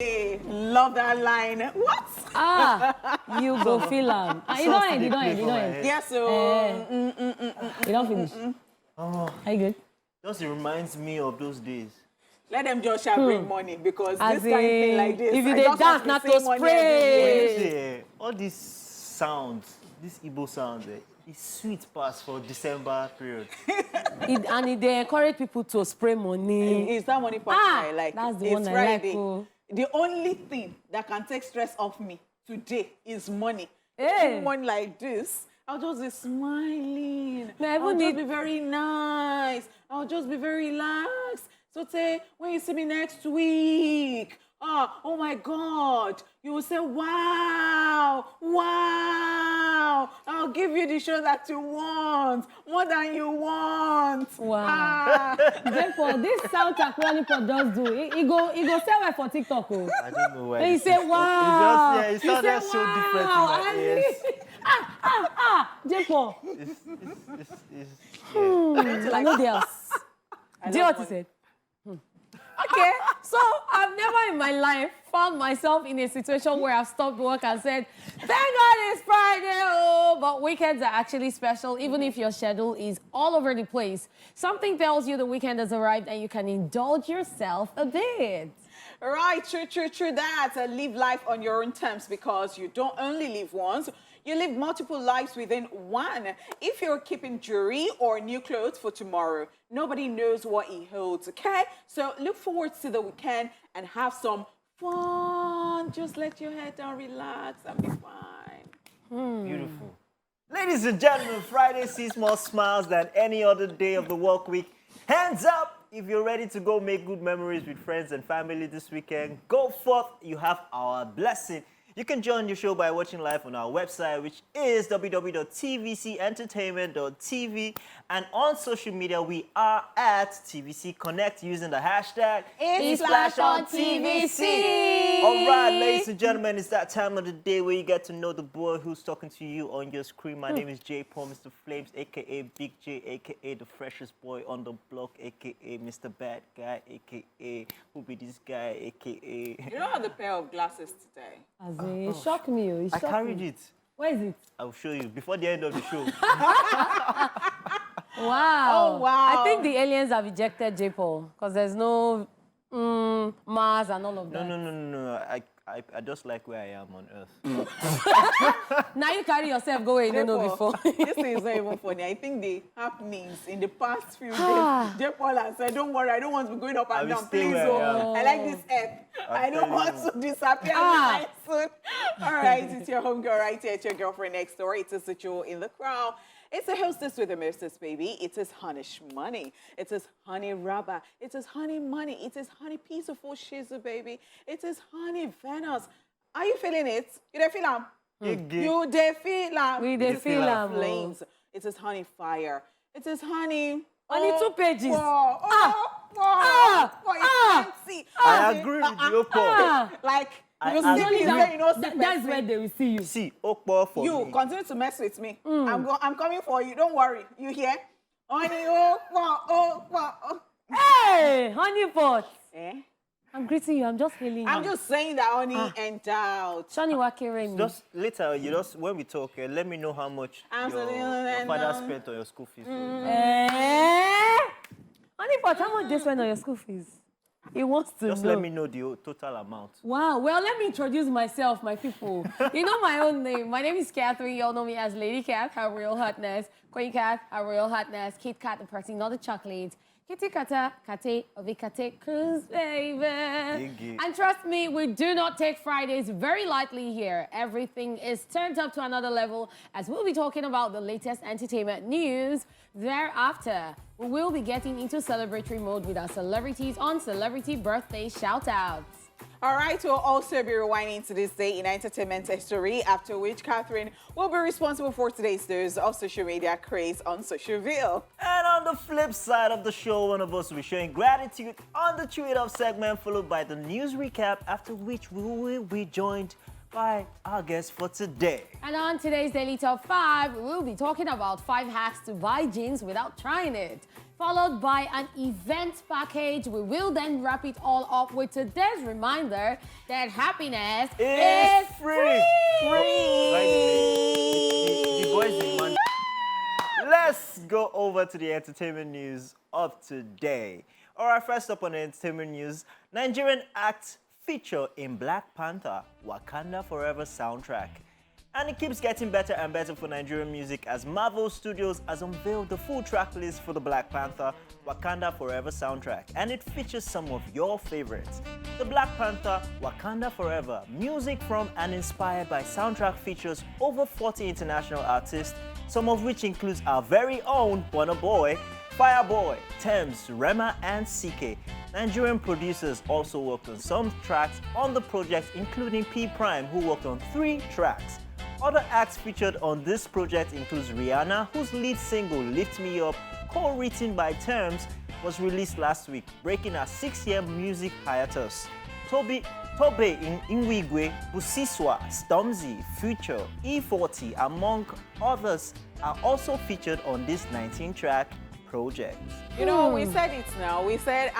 Love that line. What? You go feel am. You don't end. Yes, so. You don't finish. Oh, Are you good? just reminds me of those days. Let them just shall bring money because As this kind of thing like this. if you I dey just dance, want not to to say money spray. every day. See, all these sounds, these Igbo sounds, it's sweet pass for December period. And they encourage people to spray money. It's that money part I like. That's the It's one I Friday. like. Oh. The only thing that can take stress off me today is money. Hey. Money like this, I'll just be smiling. No, I'll just be very nice. I'll just be very relaxed. So say, when you see me next week, oh my God, you will say, wow, wow. I'll give you the show that you want, more than you want. Wow. Therefore, this soundtrack Lollipop does do. He go sell well for TikTok. Oh. I don't know why. And you say, wow. It sounded so different in my ears. J-Paul. Yeah. Nobody else. Do you know what he said? Okay, so I've never in my life found myself in a situation where I've stopped work and said, thank God it's Friday, oh, but weekends are actually special, even if your schedule is all over the place. Something tells you the weekend has arrived and you can indulge yourself a bit. Right, true that. Live life on your own terms because you don't only live once, you live multiple lives within one. If you're keeping jewelry or new clothes for tomorrow, nobody knows what it holds, okay? So look forward to the weekend and have some fun. Just let your head down, relax, and be fine. Beautiful. Ladies and gentlemen, Friday sees more smiles than any other day of the work week. Hands up if you're ready to go make good memories with friends and family this weekend. Go forth, you have our blessing. You can join the show by watching live on our website, which is www.tvcentertainment.tv. And on social media, we are at TVC Connect using the hashtag Esplash on TVC. All right, ladies and gentlemen, it's that time of the day where you get to know the boy who's talking to you on your screen. My name is J. Paul, Mr. Flames, a.k.a. Big J, a.k.a. the freshest boy on the block, a.k.a. Mr. Bad Guy, a.k.a. who be this guy, a.k.a. You don't have the pair of glasses today. It shocked me. It I shocked carried me. it. Where is it? I'll show you before the end of the show. Wow. Oh, wow. I think the aliens have ejected J-Paul because there's no Mars and all of that. No. I just like where I am on Earth. Now you carry yourself go where you don't know before. This thing is not even funny. I think the happenings in the past few days, J. Paul has said, don't worry, I don't want to be going up and down. Please, I like this app. I don't want to disappear anytime soon. All right, it's your homegirl right here. It's your girlfriend next door. It is the jewel in the crown. It's a hostess with a mostess, baby. It is honey money. It is honey rubber. It is honey money. It is honey piece of shizzle, baby. It is honey Venus. Are you feeling it? You dey feel am? You dey feel am? We dey feel am. Flames. It is honey fire. It is honey. Only 2 pages. Fancy. I agree with you, Paul. Like, I you agree. see me there, you know, That's where they will see you. See, Okpo for you me. continue to mess with me. I'm coming for you. Don't worry. You hear? Honey, oh. Hey, honey pot. Eh? I'm greeting you. I'm just hailing you. I'm just saying that honey endowed. Shani Wakere me. Just later, when we talk, let me know how much your father spent on your school fees. Honey pot, how much they spend on your school fees? He wants to Just know. let me know the total amount. Wow. Well, let me introduce myself, my people. You know my own name. My name is Catherine. You all know me as Lady Cat, her real hotness. Queen Cat, her real hotness. Kit Kat, the person, not the chocolate. Kitty Kata, Kate, Ovikate, Cruz, baby. And trust me, we do not take Fridays very lightly here. Everything is turned up to another level as we'll be talking about the latest entertainment news. Thereafter, we will be getting into celebratory mode with our celebrities on Celebrity Birthday Shoutouts. All right, we'll also be rewinding to this day in entertainment history, after which Catherine will be responsible for today's dose of social media craze on Socialville. And on the flip side of the show, one of us will be showing gratitude on the Tweet Up segment, followed by the news recap, after which we will be joined by our guest for today. And on today's Daily Top 5, we will be talking about 5 hacks to buy jeans without trying it. followed by an event package. We will then wrap it all up with today's reminder that happiness is free. The boys in Monday. Let's go over to the entertainment news of today. All right, first up on the entertainment news, Nigerian acts feature in Black Panther Wakanda Forever soundtrack. And it keeps getting better and better for Nigerian music as Marvel Studios has unveiled the full track list for the Black Panther Wakanda Forever soundtrack. And it features some of your favorites. The Black Panther Wakanda Forever, music from and inspired by soundtrack features over 40 international artists, some of which includes our very own Burna Boy, Fireboy, Thames, Rema, and CK. Nigerian producers also worked on some tracks on the project, including P Prime, who worked on 3 tracks. Other acts featured on this project includes Rihanna, whose lead single Lift Me Up, co-written by Thames, was released last week, breaking a 6-year music hiatus. Tobe Nwigwe, Busiswa, Stormzy, Future, E40, among others, are also featured on this 19-track project. You know, we said it now. We said,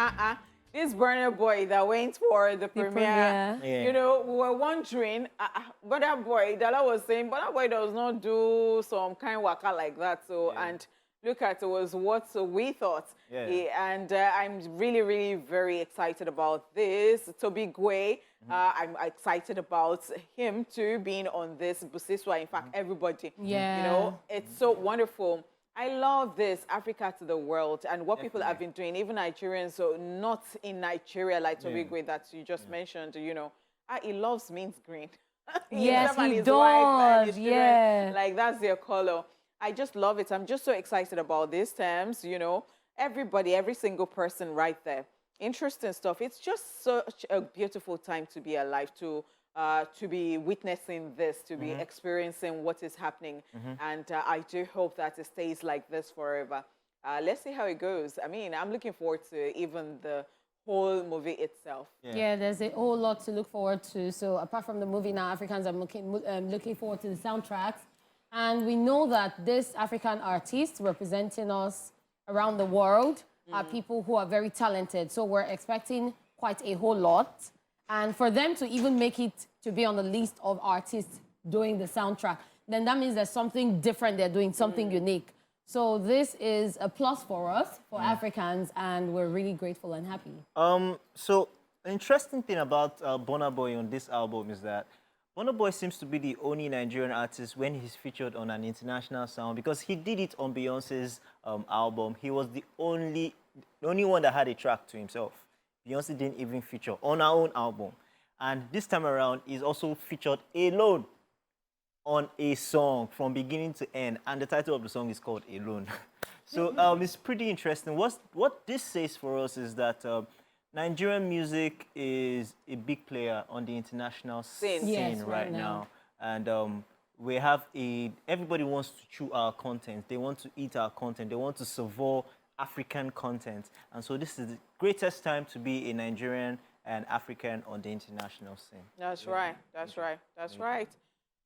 this Burna Boy that went for the premiere, Yeah. you know, we were wondering, Burna Boy, Dala was saying, Burna Boy does not do some kind of waka like that. So, and look at it was what we thought. And I'm really, really very excited about this. Toby Gwe, I'm excited about him too being on this Busiswa. In fact, everybody, you know, it's so wonderful. I love this, Africa to the world, and what people have been doing, even Nigerians, so not in Nigeria, like Toby Gwe that you just mentioned, you know. He loves mint green. Yes, Himself and he his wife and his does, children, like, that's their color. I just love it. I'm just so excited about these terms, you know. Everybody, every single person right there. Interesting stuff. It's just such a beautiful time to be alive, to be witnessing this, to be experiencing what is happening. And I do hope that it stays like this forever. Let's see how it goes. I mean, I'm looking forward to even the whole movie itself. Yeah, there's a whole lot to look forward to. So apart from the movie now, Africans are looking forward to the soundtracks. And we know that this African artists representing us around the world are people who are very talented. So we're expecting quite a whole lot. And for them to even make it to be on the list of artists doing the soundtrack, then that means there's something different they're doing, something unique. So this is a plus for us, for Africans, and we're really grateful and happy. So the interesting thing about Burna Boy on this album is that Burna Boy seems to be the only Nigerian artist when he's featured on an international sound, because he did it on Beyonce's album. He was the only one that had a track to himself. Beyonce didn't even feature on her own album. And this time around, he's also featured alone on a song from beginning to end. And the title of the song is called Alone. So it's pretty interesting. What this says for us is that Nigerian music is a big player on the international scene right now. And we have everybody wants to chew our content. They want to eat our content. They want to savor African content. And so this is the greatest time to be a Nigerian and African on the international scene. That's right. That's right. That's right.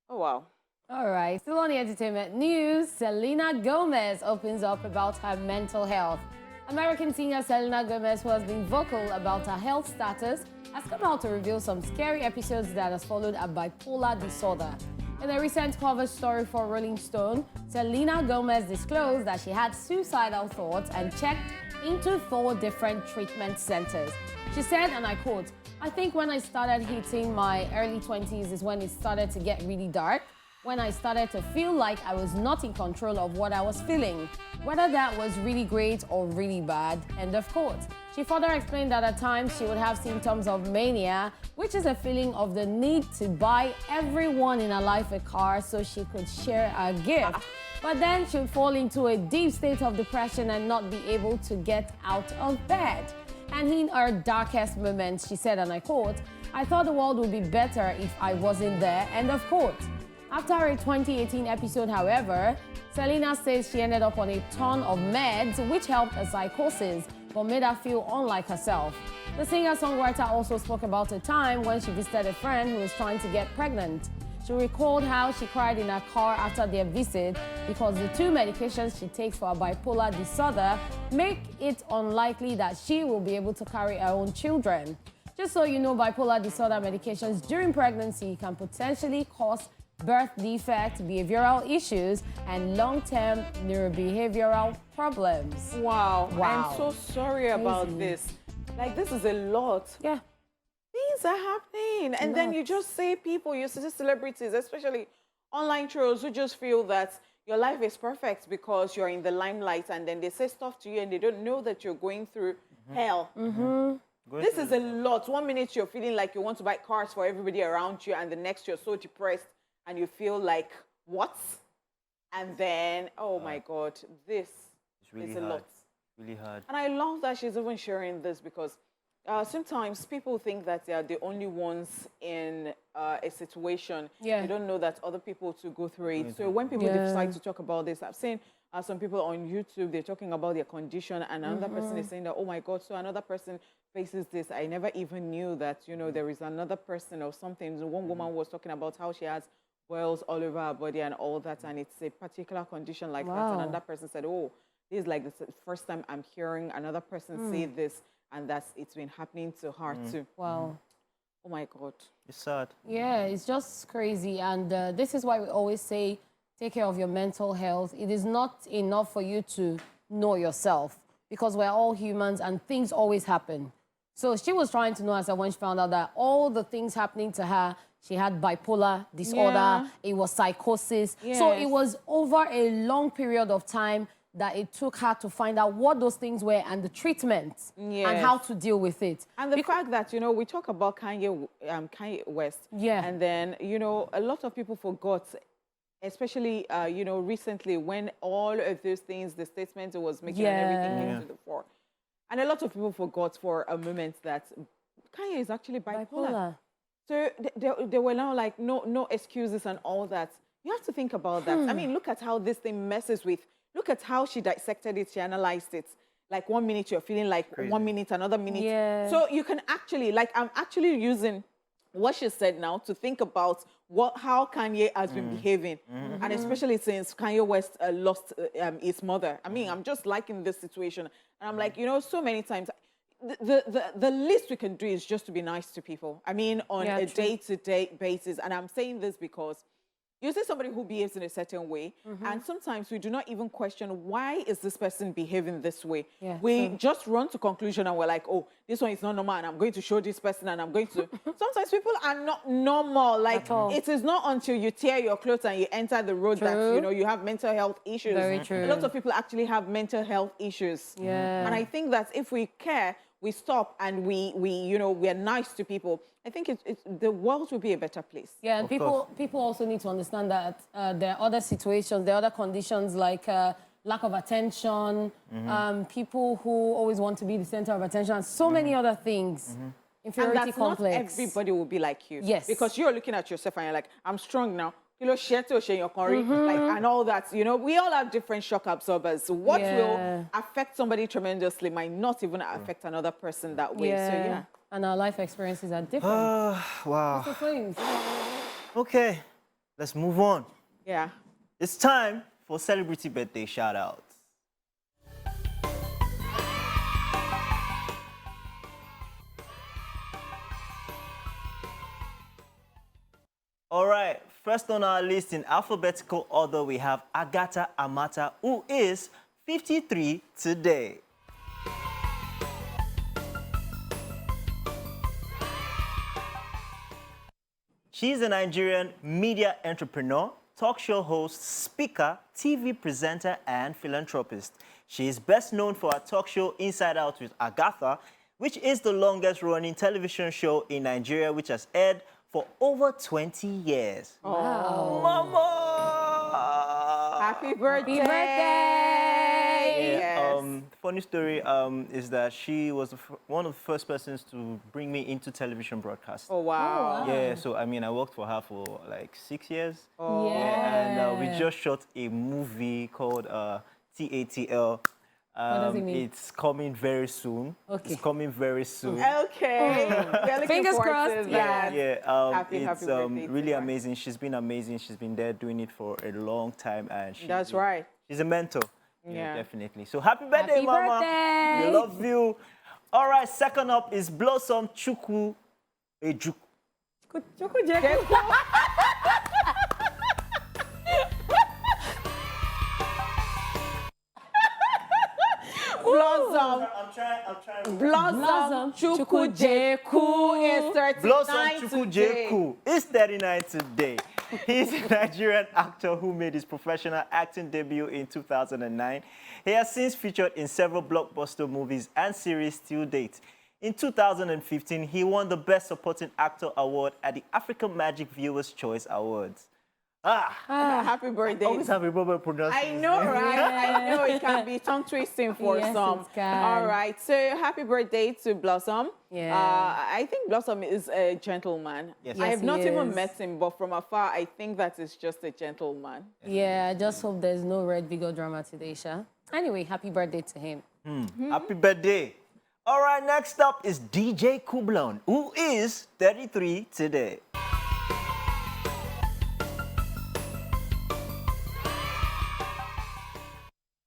Oh, wow. All right, still on the entertainment news, Selena Gomez opens up about her mental health. American singer Selena Gomez, who has been vocal about her health status, has come out to reveal some scary episodes that has followed a bipolar disorder. In a recent cover story for Rolling Stone, Selena Gomez disclosed that she had suicidal thoughts and checked into 4 different treatment centers. She said, and I quote, "I think when I started hitting my early 20s is when it started to get really dark, when I started to feel like I was not in control of what I was feeling, whether that was really great or really bad," end of quote. She further explained that at times she would have symptoms of mania, which is a feeling of the need to buy everyone in her life a car so she could share a gift. But then she would fall into a deep state of depression and not be able to get out of bed. And in her darkest moments, she said, and I quote, "I thought the world would be better if I wasn't there," end of quote. After a 2018 episode, however, Selena says she ended up on a ton of meds, which helped her psychosis, but made her feel unlike herself. The singer-songwriter also spoke about a time when she visited a friend who was trying to get pregnant. She recalled how she cried in her car after their visit because the 2 medications she takes for a bipolar disorder make it unlikely that she will be able to carry her own children. Just so you know, bipolar disorder medications during pregnancy can potentially cause birth defects, behavioral issues, and long-term neurobehavioral problems. Wow. Wow. I'm so sorry about Crazy. this. Like, this is a lot. Yeah. Things are happening. And then you just see people, you see celebrities, especially online trolls, who just feel that your life is perfect because you're in the limelight, and then they say stuff to you and they don't know that you're going through hell. This is a lot. 1 minute you're feeling like you want to buy cars for everybody around you, and the next you're so depressed and you feel like, what? And then, oh my God, this really is a hard. lot. Really hard. And I love that she's even sharing this, because sometimes people think that they are the only ones in a situation. Yeah. They don't know that other people too go through it. So when people decide to talk about this, I've seen some people on YouTube, they're talking about their condition, and another person is saying that, oh my God, so another person faces this. I never even knew that, you know, there is another person or something. So one woman was talking about how she has boils all over her body and all that, and it's a particular condition like that. And another person said, oh, this is like the first time I'm hearing another person say this, and it's been happening to her too. Wow. Oh my God. It's sad. Yeah, it's just crazy. And this is why we always say, take care of your mental health. It is not enough for you to know yourself, because we're all humans and things always happen. So she was trying to know herself when she found out that all the things happening to her, she had bipolar disorder, it was psychosis. So it was over a long period of time that it took her to find out what those things were and the treatment and how to deal with it. And the fact that, you know, we talk about Kanye West. Yeah. And then, you know, a lot of people forgot, especially, you know, recently when all of those things, the statements it was making and everything came to the fore. And a lot of people forgot for a moment that Kanye is actually bipolar. So they were now like, no excuses and all that. You have to think about that. I mean, look at how this thing messes with, look at how she dissected it, she analyzed it. Like 1 minute you're feeling like crazy. 1 minute, another minute. Yeah. So you can actually, like, I'm actually using what she said now to think about how Kanye has been behaving. And especially since Kanye West lost his mother. I mean, I'm just liking this situation. And I'm like, you know, so many times, the least we can do is just to be nice to people. I mean, on a day-to-day basis. And I'm saying this because you see somebody who behaves in a certain way, and sometimes we do not even question, why is this person behaving this way? We just run to conclusion and we're like, oh, this one is not normal, and I'm going to show this person, and I'm going to... Sometimes people are not normal. Like, it is not until you tear your clothes and you enter the road that, you know, you have mental health issues. Very true. A lot of people actually have mental health issues. And I think that if we care, we stop and we you know, we're nice to people, I think the world will be a better place. Yeah, and people also need to understand that there are other situations, there are other conditions like lack of attention, people who always want to be the center of attention, and so many other things. Inferiority and that's complex. Not everybody will be like you. Yes. Because you're looking at yourself and you're like, I'm strong now. You know, like, and all that. You know, we all have different shock absorbers. What will affect somebody tremendously might not even affect another person that way. So, yeah. And our life experiences are different. Wow. What's the flames? Okay, let's move on. Yeah. It's time for celebrity birthday shout-outs. All right, first on our list in alphabetical order, we have Agatha Amata, who is 53 today. She's a Nigerian media entrepreneur, talk show host, speaker, TV presenter, and philanthropist. She is best known for her talk show Inside Out with Agatha, which is the longest-running television show in Nigeria, which has aired for over 20 years. Wow. Mama! Happy birthday! Happy birthday! Yeah, funny story is that she was one of the first persons to bring me into television broadcast. Oh, wow. Yeah, so I mean, I worked for her for like 6 years. Oh. Yeah, and we just shot a movie called TATL. does it mean? It's coming very soon. Okay. It's coming very soon. Okay. We're looking Fingers forward crossed. to that. Happy happy it's birthday to really her. amazing. She's been amazing. She's been there doing it for a long time, and That's right. She's a mentor. Yeah. Definitely. So happy birthday, Happy Mama. birthday. We love you. All right, second up is Blossom Chukwu Ejuk. Blossom. I'm trying. Blossom Chukwujeku is 39 Blossom today. Chukwujeku is 39 today. He's a Nigerian actor who made his professional acting debut in 2009. He has since featured in several blockbuster movies and series till date. In 2015, he won the Best Supporting Actor Award at the African Magic Viewers' Choice Awards. Happy birthday. Always have a problem pronouncing I his know, name. right? I know it can be tongue twisting for Yes, some. it can. All right. So happy birthday to Blossom. Yeah. I think Blossom is a gentleman. Yes. I Yes, have he not even is. met him, but from afar, I think that is just a gentleman. Yeah, I just hope there's no red big drama today, Sha. Anyway, happy birthday to him. Happy birthday. All right, next up is DJ Kublon, who is 33 today.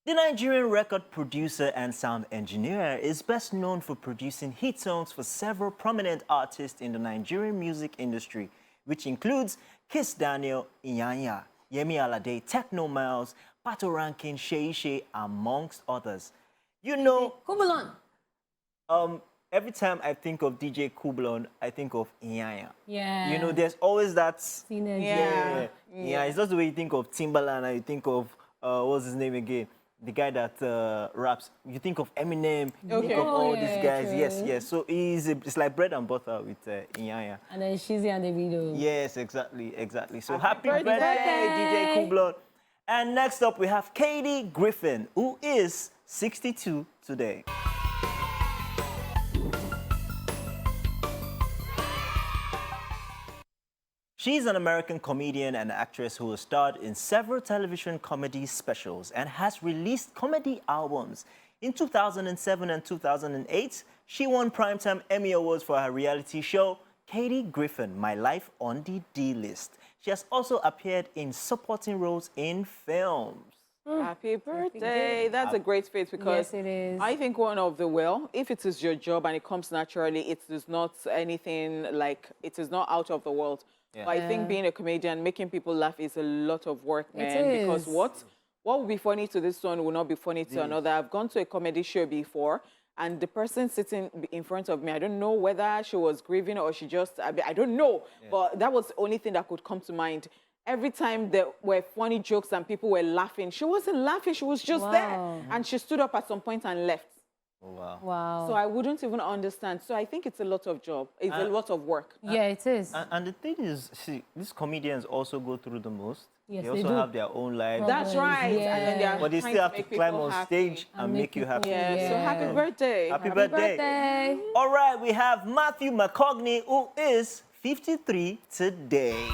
The Nigerian record producer and sound engineer is best known for producing hit songs for several prominent artists in the Nigerian music industry, which includes Kiss Daniel, Inyanya, Yemi Alade, Techno Miles, Pato Rankin, Shei, amongst others. You know, Kubalon. every time I think of DJ Kublon, I think of Inyanya. Yeah. You know, there's always that. Synergy. Yeah. It's just the way you think of Timbaland and you think of, what's his name again? The guy that raps. You think of Eminem, you think Okay. of all Oh, these yeah, guys. true. Yes. So it's like bread and butter with Inyanya. And then Shizzy and Davido. Yes, exactly. So Happy happy birthday, birthday. DJ Kublon. And next up, we have Katie Griffin, who is 62 today. She's an American comedian and actress who has starred in several television comedy specials and has released comedy albums. In 2007 and 2008, she won Primetime Emmy Awards for her reality show, Katie Griffin, My Life on the D-List. She has also appeared in supporting roles in films. Happy birthday. That's a great feat because Yes, it is. I think one of the if it is your job and it comes naturally, it is not anything like, it is not out of the world. Yeah. But I think being a comedian, making people laugh is a lot of work, It man. Because is. what will be funny to this one will not be funny to another. I've gone to a comedy show before, and the person sitting in front of me, I don't know whether she was grieving or she just, I don't know. But that was the only thing that could come to mind. Every time there were funny jokes and people were laughing, she wasn't laughing, she was just there. Wow. And she stood up at some point and left. Oh, wow. Wow. So I wouldn't even understand. So I think it's a lot of job. It's a lot of work. yeah, it is. And the thing is, see, these comedians also go through the most. Yes, they they also do. have their own lives. That's right. Yeah. And then they are But they trying still have to make climb people on happy. stage and make you happy. Yeah. So happy Yeah. birthday. Happy Happy birthday. All right, we have Matthew McCogney, who is 53 today.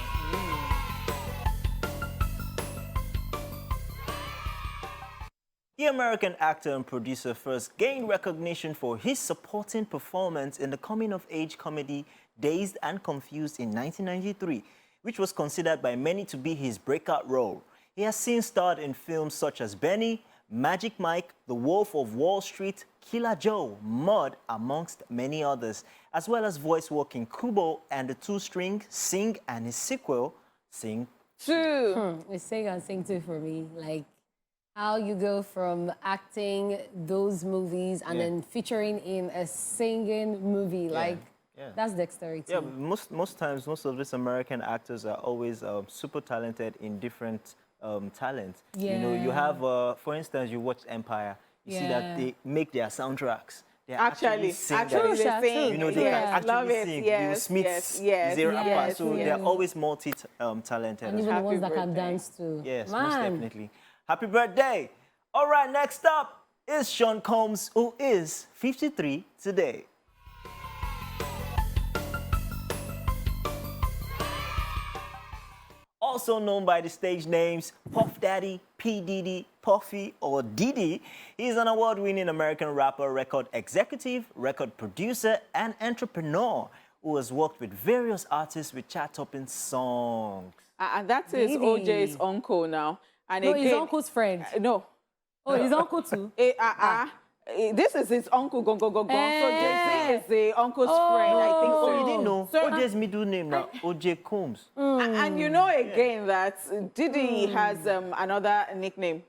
The American actor and producer first gained recognition for his supporting performance in the coming-of-age comedy Dazed and Confused in 1993, which was considered by many to be his breakout role. He has since starred in films such as Benny, Magic Mike, The Wolf of Wall Street, Killer Joe, Mud, amongst many others, as well as voice work in Kubo and the two-string Sing and his sequel, Sing. Two. It's sing and sing too for me. Like how you go from acting those movies and Yeah. then featuring in a singing movie. Like Yeah. that's dexterity. Yeah, most times, most of these American actors are always super talented in different talents. You know, you Yeah. have, for instance, you watch Empire. You see that Yeah. they make their soundtracks. They Actually, sing actually True, they Sha, sing. true. You know, they Yes, can actually love it. sing. Yes, Will Smith yes, is a rapper, yes, so yes. they're always multi-talented. And even the Happy ones that can birthday. dance too. Yes, most Man. definitely. Happy birthday. All right, next up is Sean Combs, who is 53 today. also known by the stage names Puff Daddy, P. Diddy, Puffy, or Diddy. He's an award-winning American rapper, record executive, record producer, and entrepreneur who has worked with various artists with chart-topping songs. And that is Diddy. OJ's uncle now. And No, again, his uncle's friend. No. Oh, his uncle too? This is his uncle, Gong. So Jay-Z is the uncle's friend, I think so. Oh, you didn't know? So, OJ's middle name now, OJ Combs. and you know again that Diddy has another nickname.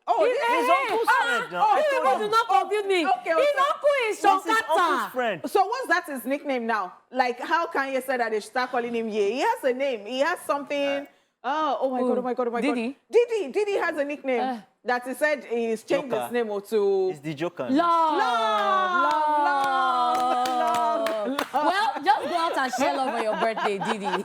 Oh, His uncle's friend now. People do not confuse me. Okay, His uncle is This is his uncle's Shankata. friend. So what's that his nickname now? Like, how can you say that they start calling him Ye? He has a name. He has something. Oh my God. Diddy? Diddy has a nickname that he said he's changed Joker. his name to... It's the Joker. Love. Well, just go out and share love on your birthday, Diddy. No,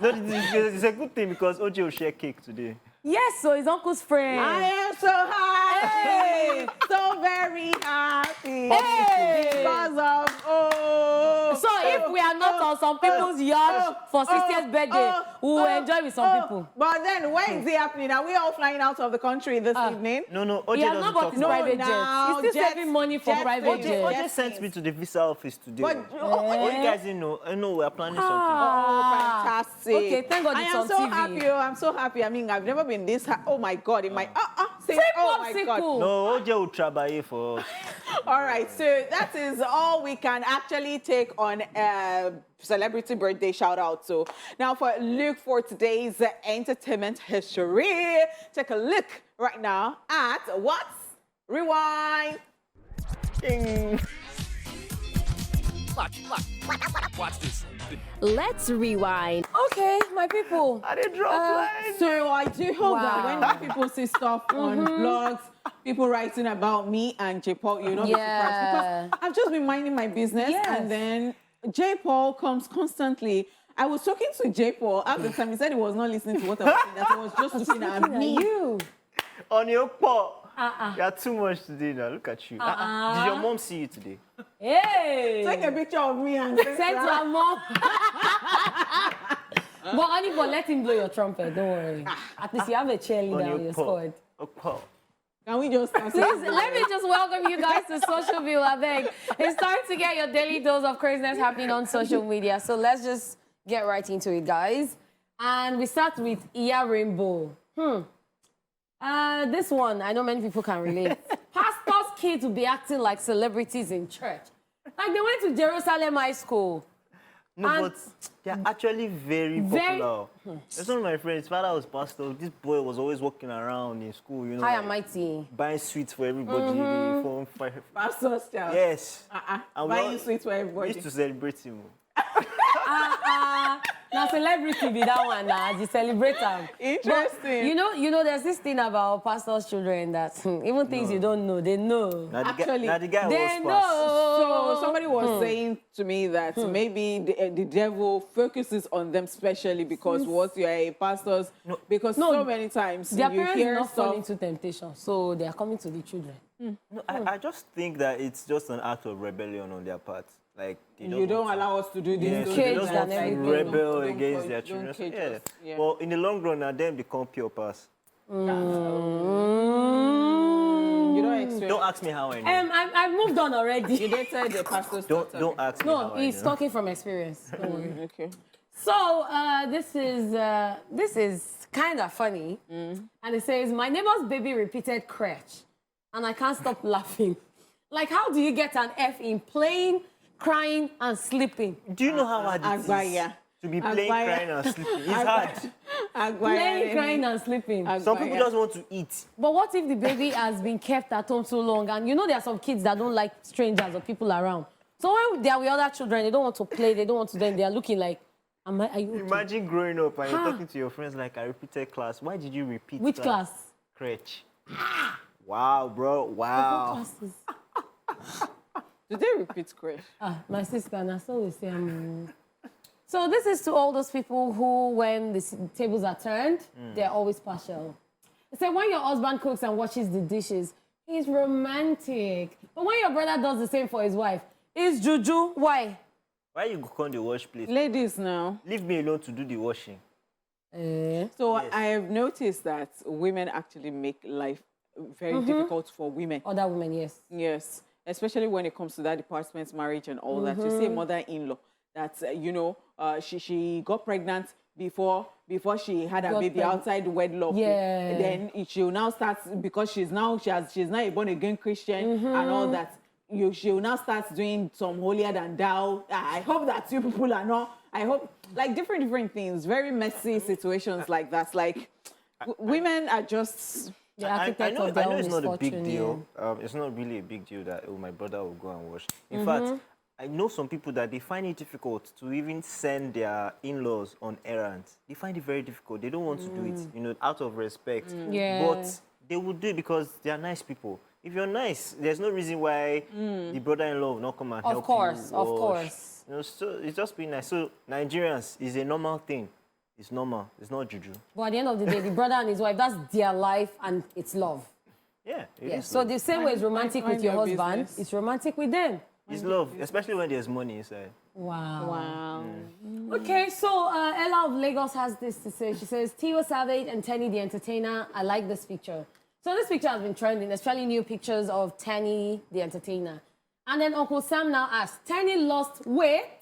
it's a good thing because OJ will share cake today. Yes, so his uncle's friend. I am so happy, so very happy because of So if we are not on some people's yard for 60th birthday, we will enjoy with some people. But then when is it happening? Are we all flying out of the country this evening? No, OJ He has doesn't not got talk his about private it. jet. now, He's still jets- saving money for jets private for you. jet. OJ sent me to the visa office today. But you guys didn't know. I know we're planning something. oh, fantastic! Okay, thank God I it's am on so TV. happy. I'm so happy. I mean, I've never been this. Oh my God! In my say, oh my God! Popsicle. No, OJ will travailler for us. All right, so that is all we can actually take on celebrity birthday shout out. So now for look for today's entertainment history, take a look right now at what's Rewind. Ding. Watch this. Let's rewind. Okay, my people. I didn't drop lines. So I do hope that Wow. when people see stuff on blogs, people writing about me and J. Paul, you're not be surprised. Because I've just been minding my business Yes. and then J. Paul comes constantly. I was talking to J. Paul at the time. He said he was not listening to what I was saying, that he was just looking at me. You. On your paw. You are too much today now. Look at you. Did your mom see you today? Hey. Take a picture of me and Send to our mom. But honey, but let him blow your trumpet. Don't worry. At least you have a cheerleader on your squad. Can we just start? Please, let me just welcome you guys to Social View. I beg. It's time to get your daily dose of craziness happening on social media. So let's just get right into it, guys. And we start with Iya Rainbow. This one, I know many people can relate. Pastors' kids will be acting like celebrities in church. Like they went to Jerusalem High School. No, And- but they're actually very popular. There's one of my friends, his father was pastor. This boy was always walking around in school, you know, High like and mighty. buying sweets for everybody. Pastor's child. Yes. And buying sweets for We everybody. used to celebrate him. Now celebrity be that one now, you celebrate them. Interesting. You know, there's this thing about pastors' children that even things you don't know, they know. Now Actually, the guy They was know. So somebody was saying to me that maybe the devil focuses on them specially because what you are a pastor's because so many times Their you parents do hear not fall stuff. into temptation, so they are coming to the children. No, I just think that it's just an act of rebellion on their part. Like they You don't want to- allow us to do this. Yeah, don't so they do just that. want to everything. rebel Don't against cage- their don't children. cage Yeah. us. Yeah. Well, in the long run, now them become pure pass. You don't expect. Don't ask me how I know. I've moved on already. You dated the pastor's daughter. Don't ask me how No, I he's know. talking from experience. Don't worry. Okay. So this is kind of funny, and it says my neighbor's baby repeated crèche, and I can't stop laughing. Like, how do you get an F in playing, crying, and sleeping? Do you know how hard it is Agbaya. to be playing, Agbaya. crying, and sleeping? It's hard. Playing, crying, and sleeping. Some people just want to eat. But what if the baby has been kept at home so long, and you know there are some kids that don't like strangers or people around. So when they are with other children, they don't want to play, they don't want to then they are looking like, are you okay? Imagine growing up and you're talking to your friends like, I repeated class. Why did you repeat Which class? Crèche. Wow, bro. Wow. Classes. Did they repeat crash? My sister, and I saw we say, So this is to all those people who, when the tables are turned, they're always partial. They say when your husband cooks and washes the dishes, he's romantic. But when your brother does the same for his wife, it's juju. Why? Why you go on the wash plate? Ladies now. Leave me alone to do the washing. So I have noticed that women actually make life very difficult for women. Other women, yes. Yes, especially when it comes to that department, marriage and all that. You see a mother-in-law that, she got pregnant before she had her baby outside wedlock. Yeah. Then she'll now start, because she's now a born-again Christian and all that. She'll now start doing some holier than thou. I hope that you people are not. I hope, like, different things, very messy situations like that. Like, women are just... I know it's not a big deal. It's not really a big deal that my brother will go and wash. In fact, I know some people that they find it difficult to even send their in-laws on errands. They find it very difficult. They don't want to do it, out of respect. Yeah. But they will do it because they are nice people. If you're nice, there's no reason why the brother-in-law will not come and help you. Of course. So it's just being nice. So Nigerians is a normal thing. It's normal. It's not juju. But at the end of the day, the brother and his wife, that's their life and it's love. Yeah, it is So love. the same way it's romantic with your husband, business. it's romantic with them. It's love, especially when there's money inside. Wow. Okay, so Ella of Lagos has this to say. She says, Tiwa Savage and Tenny the Entertainer, I like this picture. So this picture has been trending, especially new pictures of Tenny the Entertainer. And then Uncle Sam now asked, Tenny lost weight?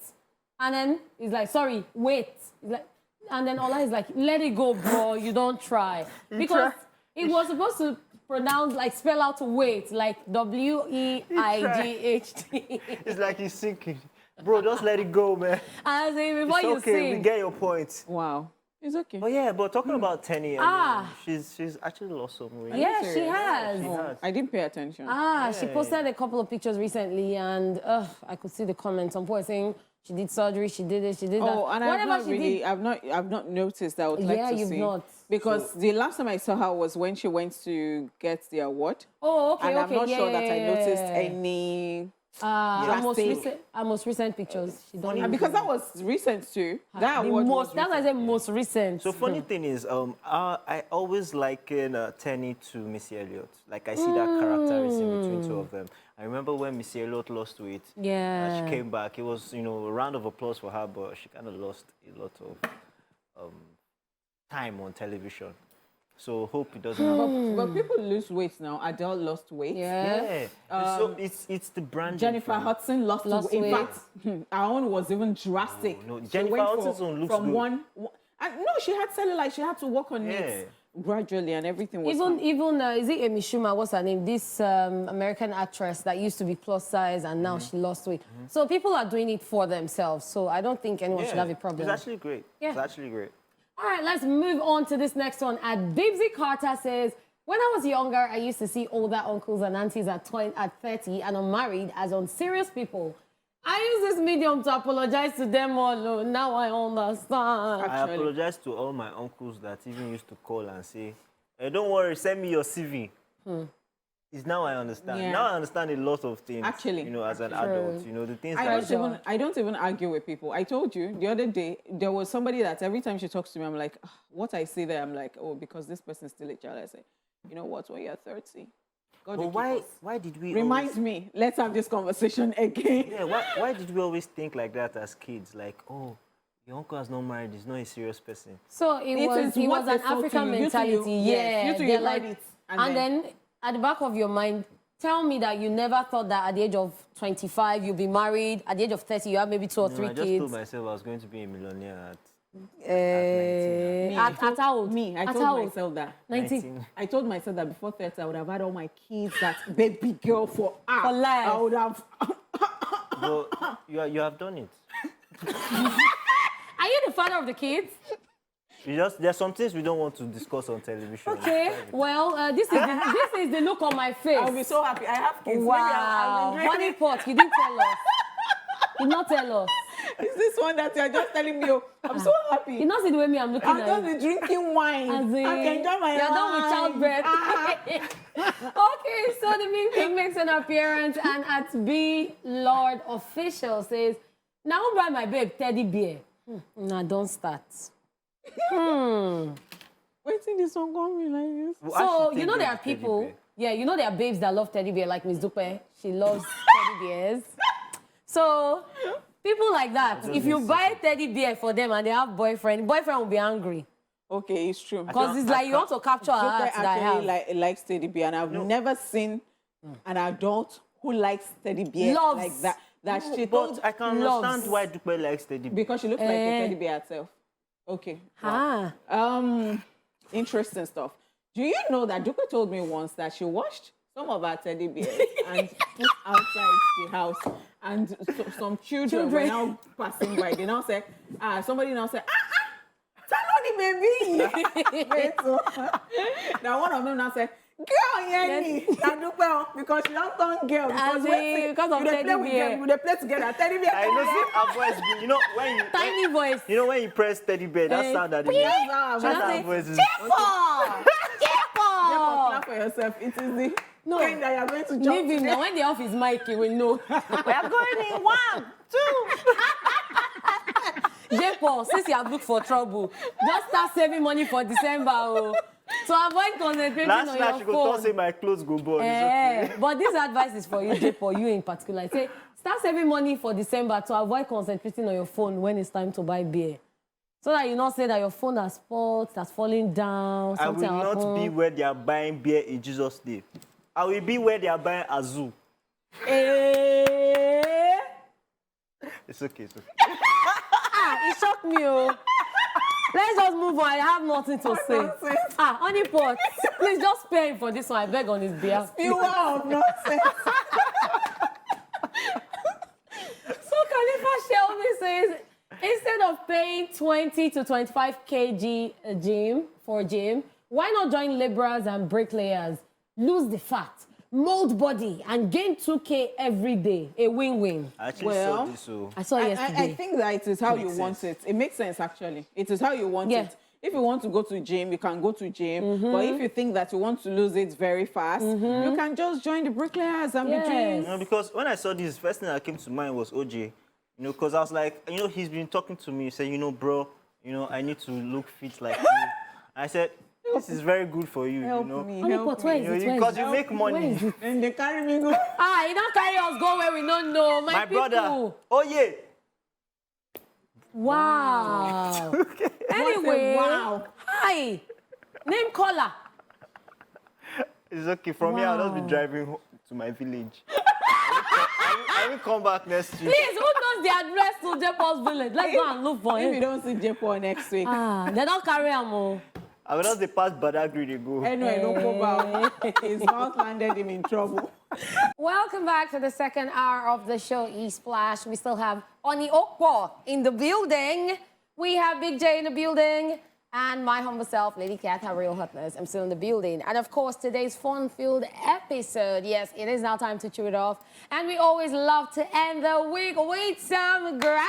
And then he's like, sorry, weight. He's like, and then Ola is like, let it go, bro, you don't try. Because it was supposed to pronounce, like, spell out weight, like W-E-I-G-H-T. It's like he's sinking. Bro, just let it go, man. As in, before It's you okay, sing. we get your point. Wow. It's okay. But talking about Tenny, she's actually lost some weight. Yeah, she has. I didn't pay attention. She posted a couple of pictures recently, and I could see the comments. Some people saying she did surgery, she did this, she did that. Oh, and I've not noticed. I would like to see. Yeah, you've not. Because the last time I saw her was when she went to get the award. Oh, okay, and I'm not sure that I noticed yeah. any. Our most recent pictures. She don't And because that was recent too. That award was that's why I said most recent. So funny thing is, I always liken Tenny to Missy Elliott. Like I see that characterism between two of them. I remember when Missy Elliott lost weight. Yeah. She came back. It was a round of applause for her, but she kind of lost a lot of time on television. So hope it doesn't. But people lose weight now. Adele lost weight. Yeah. So it's the brand. Jennifer Hudson lost weight. In fact, our own was even drastic. No, She Jennifer went Hudson's own looks from good. one. No, she had cellulite. She had to work on it gradually, and everything was fine. Even is it Amy Schumer? What's her name? This American actress that used to be plus size and now she lost weight. So people are doing it for themselves. So I don't think anyone should have a problem. It's actually great. Yeah. It's actually great. All right, let's move on to this next one. Babesy Carter says, when I was younger, I used to see older uncles and aunties at 30 and unmarried as unserious people. I use this medium to apologize to them all. Oh, now I understand. I apologize to all my uncles that even used to call and say, hey, don't worry, send me your CV. It's now I understand. Yeah. Now I understand a lot of things. Actually. As an adult, the things I don't even argue with people. I told you the other day, there was somebody that every time she talks to me, I'm like, what I say there, I'm like, oh, because this person's still a child. I say, you know what, when you're 30, God will But keep us. why did we Remind me, let's have this conversation again. Yeah, why did we always think like that as kids? Like, oh, your uncle has not married, he's not a serious person. So it was an African mentality. You They're heard like, it. and then at the back of your mind, tell me that you never thought that at the age of 25 you'll be married. At the age of 30 you have maybe 2 or 3 I just kids. told myself I was going to be a millionaire At how old? I At told how old? myself that. 19. I told myself that before 30, I would have had all my kids, that baby girl for life. I would have. But you have done it. Are you the father of the kids? There's some things we don't want to discuss on television. Okay, well, this is the look on my face. I'll be so happy. I have kids. Wow. Honey pot, you didn't tell us. You did not tell us. Is this one that you're just telling me? Oh, I'm so happy. You not see the way me I'm looking I'm at just you. be drinking wine. As in, I can enjoy my you're done with childbirth. Okay, so the Mean Pig makes an appearance, and at B Lord Official says, now buy my babe teddy bear. Nah, don't start. Waiting this one going like this. We'll So, actually you know take there are that teddy people, bear. there are babes that love teddy bear, like Miss Dupe. She loves teddy bears. So, people like that, if you buy teddy bear for them and they have boyfriend will be angry. Okay, it's true. Because it's like you want to capture her Joker heart that I have. actually likes teddy bear, and I've never seen an adult who likes teddy bear Loves. like that. That she But told I can loves. understand why Dupe likes teddy bear. because she looks like a teddy bear herself. Okay. Wow. Interesting stuff. Do you know that Dupe told me once that she washed some of her teddy bears and put outside the house, and some children were now passing by. They now said, somebody now said, baby. Wait, so, now one of them now said, girl, Yenny, because she don't turn girl. Because of teddy bear. They play together. Teddy bear. I know, see, her voice, you know, when you... Tiny voice. You know, when you press teddy bear, that sound that it makes. That's how Her voice is... clap for yourself. It is the thing that you're going to jump Leave him now. When the off is mic, he will know. We are going in 1, 2. J-Paul, since you have looked for trouble, just start saving money for December. Oh. To avoid concentrating on Last your night, she could phone. talk say my clothes go burn. It's okay. But this advice is for you, J-Paul, you in particular. I say, start saving money for December to avoid concentrating on your phone when it's time to buy beer. So that you not say that your phone has spoiled, that's falling down, I will something not happened. be where they are buying beer in Jesus' name. I will be where they are buying Azul. It's okay, it's okay. It shocked me, oh. Let's just move on. I have nothing to say. Nonsense. Honey pot, please just spare him for this one. I beg on his behalf. You are nonsense. So Khalifa Shelby says, instead of paying 20 to 25 kg gym, why not join laborers and bricklayers? Lose the fat, mold body, and gain 2K every day. A win-win. I actually saw Well, this, so... I saw yesterday. I think that it is how you Makes want sense. it. It makes sense, actually. It is how you want Yeah. it. If you want to go to gym, you can go to gym. But if you think that you want to lose it very fast, you can just join the bricklayers and Yes. be doing... You know, because when I saw this, first thing that came to mind was OJ. You know, because I was like, you know, he's been talking to me, saying, you know, bro, you know, I need to look fit like you. I said, this is very good for you, Help you know. me, Honey help pot, where me. is it? Where Because is you it? make Where is money. it? And they carry me go. You don't carry us go where we don't know. My people. brother. Oh, yeah. Wow. Anyway. Wow. Hi. Name caller. It's okay. From here, I'll just Wow. be driving to my village. I will come back next week. Please, who knows the address to J-Paul's village? Let's go and look for If you him. don't see J-Paul next week, They don't carry him. Oh. I will just pass Badagry, they go. anyway, don't go back. His mouth landed him in trouble. Welcome back to the second hour of the show, Esplash. We still have Oni Okpo in the building. We have Big J in the building. And my humble self, Lady Cat, her real hotness. I'm still in the building. And of course, today's fun-filled episode. Yes, it is now time to chew it off. And we always love to end the week with some gratitude.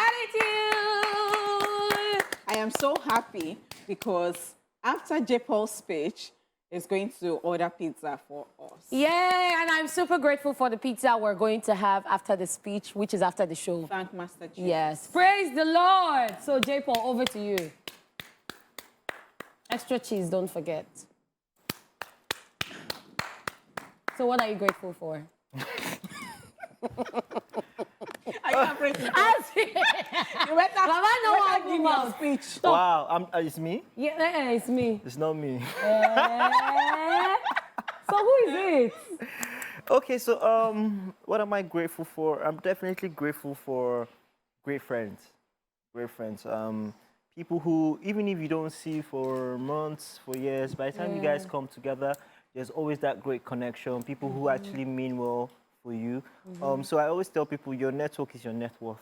I am so happy because after J-Paul's speech, he's going to order pizza for us. Yeah, and I'm super grateful for the pizza we're going to have after the speech, which is after the show. Thank Master Chief. Yes, praise the Lord. So, J-Paul, over to you. Extra cheese, don't forget. So what are you grateful for? Are you afraid to You better, Baba, no better one give give your us. speech. Wow, it's me? Yeah, it's me. It's not me. So who is it? Okay, so what am I grateful for? I'm definitely grateful for great friends. Great friends. People who, even if you don't see for months, for years, by the time you guys come together, there's always that great connection. People who actually mean well for you. So I always tell people your network is your net worth.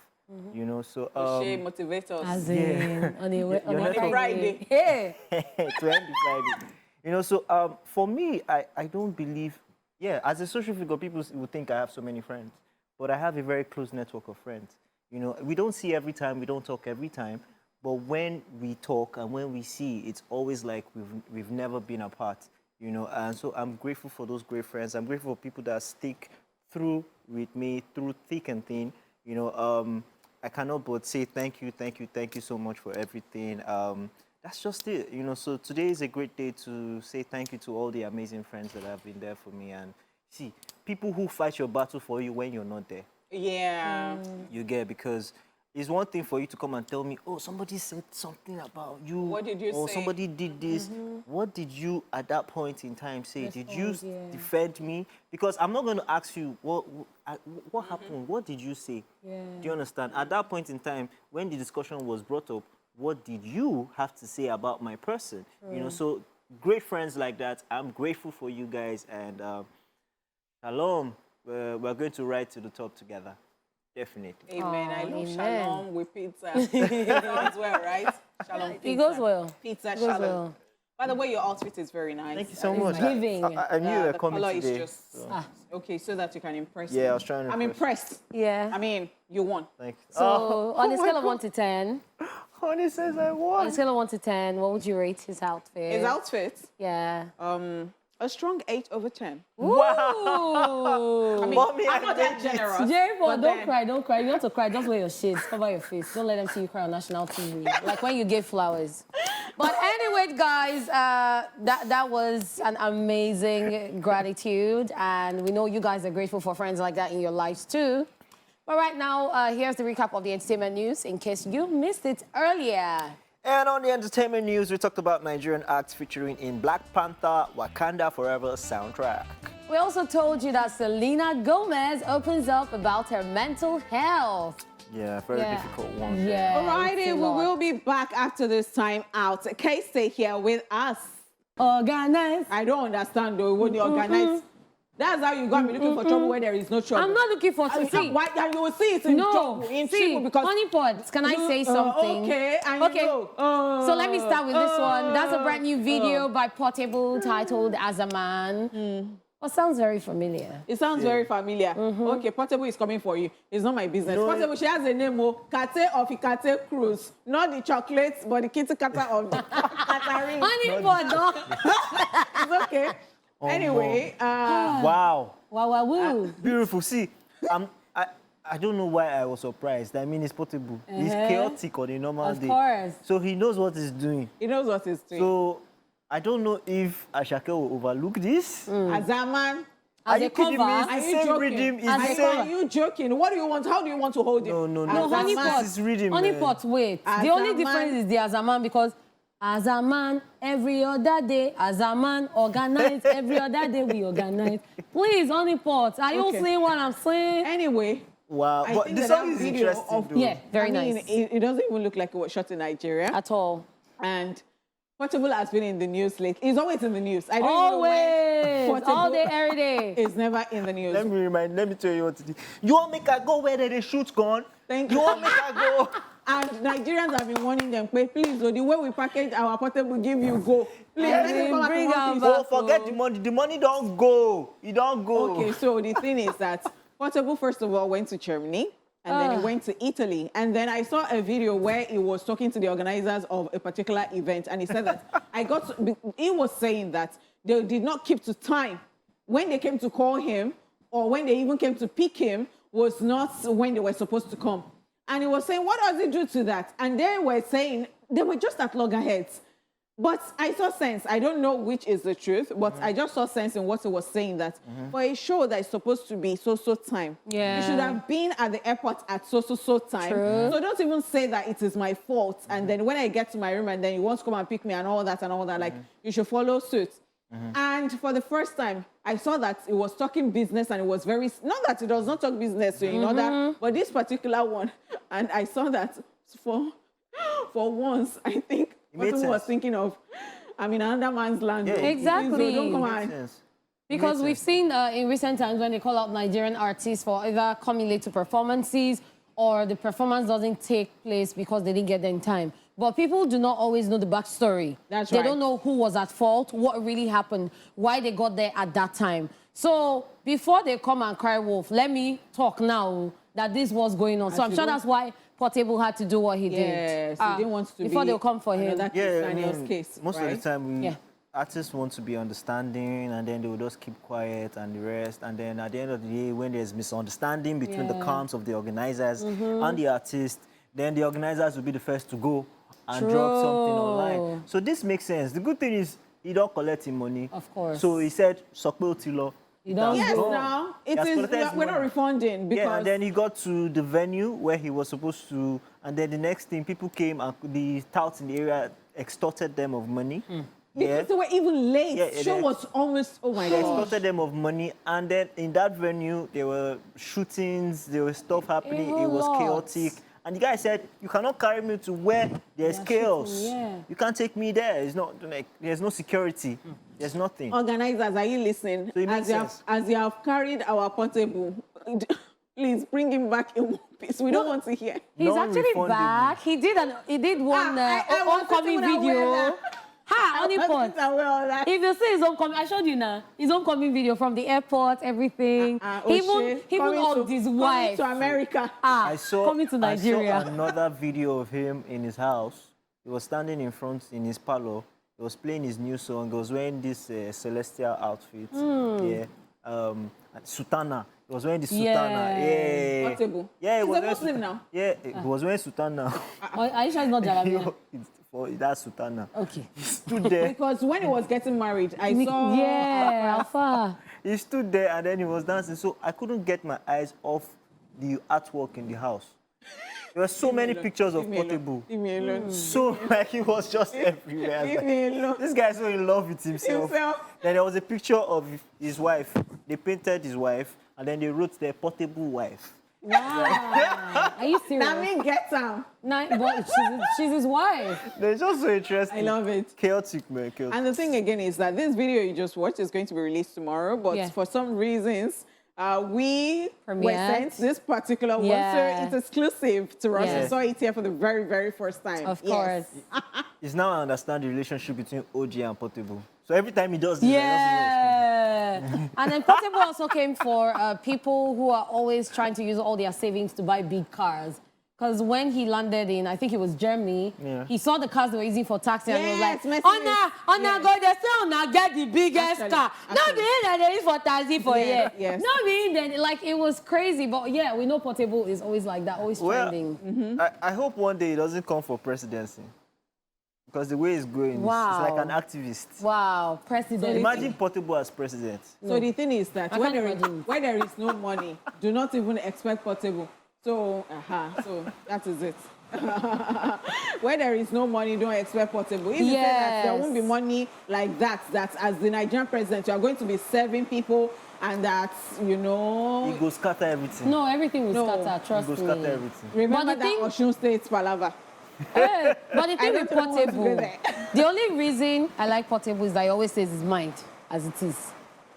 You know, so She motivates us. As in, on a Friday. Yeah. to end the Friday. You know, so for me, I don't believe, as a social figure, people would think I have so many friends, but I have a very close network of friends. You know, we don't see every time, we don't talk every time, but when we talk and when we see, it's always like we've never been apart. You know, and so I'm grateful for those great friends. I'm grateful for people that stick through with me through thick and thin. You know, I cannot but say thank you so much for everything. That's just it, you know. So today is a great day to say thank you to all the amazing friends that have been there for me. And see, people who fight your battle for you when you're not there. Yeah. You get, because it's one thing for you to come and tell me, oh, somebody said something about you. What did you or say? Somebody did this. What did you, at that point in time, say? Did you defend me? Because I'm not going to ask you, what happened? What did you say? Yeah. Do you understand? At that point in time, when the discussion was brought up, what did you have to say about my person? You know, so great friends like that. I'm grateful for you guys. And shalom. We're going to ride to the top together. Definitely. Amen. I love amen. shalom with pizza. It sounds well, right? Shalom pizza. It goes well. Pizza, It goes shalom. well. By the way, your outfit is very nice. Thank you so It's much. giving. I knew you were The coming color today. is just okay, so that you can impress Yeah, me. I was trying to I'm impressed. Yeah. I mean, you won. Thank you. So on a my scale of God. 1 to 10, Honey says I on a won. scale of 1 to 10, what would you rate his outfit? His outfit, Yeah. a strong 8 over 10. Wow. I mean, Mommy, I'm I not that made it. generous. J-Paul, but don't then- cry, don't cry. You want to cry, just wear your shades, cover your face. Don't let them see you cry on national TV, like when you gave flowers. But anyway, guys, that was an amazing gratitude, and we know you guys are grateful for friends like that in your lives too. But right now, here's the recap of the entertainment news in case you missed it earlier. And on the entertainment news, we talked about Nigerian acts featuring in Black Panther, Wakanda Forever soundtrack. We also told you that Selena Gomez opens up about her mental health. Yeah, very difficult one. Yeah. Alrighty, it's a we lot. will be back after this time out. Kay, stay here with us. Organize. I don't understand though when you organize. That's how you got me looking for trouble where there is no trouble. I'm not looking for to see. Why? And you will see it in No, trouble, in see, trouble because honeypots, can I say something? okay, and Okay, you know, so let me start with this one. That's a brand new video by Portable titled As a Man. Well, sounds very familiar. It sounds very familiar. Okay, Portable is coming for you. It's not my business. No, Portable, she has a name, Kate of Ikate Cruise. Not the chocolates, but the kitty kata of the Catherine. Honeypot, dog. It's okay. Anyway, Wow. Wow, woo. Beautiful. See, I don't know why I was surprised. I mean, it's Portable. He's chaotic on a normal Of day. course. So he knows what he's doing. he knows what he's doing. So I don't know if Ashake will overlook this. As a man, Are As you a kidding me? cover. It's are the you same joking? rhythm. It's As the a same. Are you joking? What do you want? How do you want to hold him? No, No, As a honeypot. man. This is rhythm, man. Honeypot, wait. As The only a difference man. is the as a man because as a man, every other day, as a man, organize, every other day we organize. Please, honeypot, are you Okay. seeing what I'm saying? Anyway, Wow. I But think the that song that is video interesting, of- though. Yeah, very I mean, nice. it doesn't even look like it was shot in Nigeria. At all. And Portable has been in the news lately. He's always in the news. I don't Always. know when All day, every day. is never in the news. Let me tell you what to do. You want make I go where they shoot gun? Thank You you. want make I go? And Nigerians have been warning them, please, the way we package our Portable, give you go. Please, Yeah, let me come back bring in one am piece. back. Oh, forget the money. The money don't go. It don't go. Okay, so the thing is that Portable, first of all, went to Germany. And then he went to Italy. And then I saw a video where he was talking to the organizers of a particular event. And he said that he was saying that they did not keep to time. When they came to call him, or when they even came to pick him, was not when they were supposed to come. And he was saying, what does it do to that? And they were saying, they were just at loggerheads. But I saw sense. I don't know which is the truth, but I just saw sense in what he was saying, that for a show that is supposed to be so time, Yeah. you should have been at the airport at so time. True. So don't even say that it is my fault. And then when I get to my room and then you want to come and pick me and all that, like you should follow suit. And for the first time, I saw that it was talking business and it was very, not that it does not talk business, you know that, but this particular one, and I saw that for once, I think made what was sense. thinking of, I'm in another man's land. Yeah, though. Exactly. So don't come Makes on. sense. Because Makes we've seen in recent times when they call out Nigerian artists for either coming late to performances or the performance doesn't take place because they didn't get there in time. But people do not always know the backstory. That's They right. don't know who was at fault, what really happened, why they got there at that time. So before they come and cry wolf, let me talk now that this was going on. So I'm you sure don't- that's why Portable had to do what he did. Yes, he didn't want to before be they'll come for him. another Yeah, Daniel's case. most right? of the time Yeah. artists want to be understanding, and then they will just keep quiet and the rest. And then at the end of the day, when there's misunderstanding between the Yeah. camps of the organizers and the artist, then the organizers will be the first to go and drop something online. So this makes sense. The good thing is he don't collect him money. Of course. So he said, "Sokpe Otilo." You don't Yes, go. now He it has is. collected his We're not money. refunding because. Yeah, and then he got to the venue where he was supposed to, and then the next thing, people came and the touts in the area extorted them of money. Because they were even late. Yeah, Show they- was almost. Oh my They God. extorted them of money, and then in that venue, there were shootings, there was stuff happening, A it was whole lot. chaotic. And the guy said, you cannot carry me to where there's They're chaos. shooting, yeah. You can't take me there. It's not like there's no security. There's nothing. Organizers, are you listening? So it makes sense. As you have carried our portable, please bring him back in one piece. We don't want to hear. He's actually Non-refundable. back. He did one I wasn't homecoming even aware video. that. Ha, I only wasn't pot. aware of that. If you see his homecoming, I showed you now. His homecoming video from the airport, everything. He even hugged his wife. Coming to America. I saw, coming to Nigeria. I saw another video of him in his house. He was standing in front in his parlor. He was playing his new song. He was wearing this celestial outfit. Yeah. Sutana. He was wearing the sutana. Yeah. Portable. Yeah, he He's was a wearing Muslim now. Yeah, he was wearing sutana. Are you sure it's not Jalabia? For that sutana. Okay. He stood there. Because when he was getting married, I saw. Yeah, Alpha. He stood there and then he was dancing. So I couldn't get my eyes off the artwork in the house. There were so many pictures of Portable. Leave me alone. So like he was just everywhere. I was Leave like, me alone. this guy's so in love with himself. Then there was a picture of his wife. They painted his wife and then they wrote their Portable wife. Wow. Are you serious? That mean get down. Nah, but she's his wife. They're just so interesting. I love it. Chaotic, man. Chaotic. And the thing again is that this video you just watched is going to be released tomorrow, but Yeah. for some reasons, we were Premiered. sent this particular one, Yeah. so it's exclusive to us. Yeah. We saw it here for the very, very first time. Of Yes. course. It's now I understand the relationship between OG and Portable. So every time he does this, Yeah. And then Portable also came for people who are always trying to use all their savings to buy big cars. Because when he landed in, I think it was Germany, he saw the cars they were using for taxi and he was like, Yes, Ona, go, they say Ona get the biggest Actually, car. Not actually. being that they use for taxi for Yes, here. yes. Not being that, like, it was crazy. But yeah, we know Portable is always like that, always Well, trending. I hope one day he doesn't come for presidency. Because the way it's going, Wow. it's like an activist. Wow, president. Imagine Portable as president. So the thing is that I when can't there, is, imagine. when there is no money, do not even expect Portable. So, so that is it. Where there is no money, don't expect Portable. If you say that there Yes. won't be money like that as the Nigerian president, you are going to be serving people and that, you know... He goes scatter everything. No, everything will No. scatter, He trust goes me. scatter everything. Remember But the that thing- Osun State palaver. Hey, but the I thing don't with even want to go Portable, there. the only reason I like Portable is that he always says his mind as it is.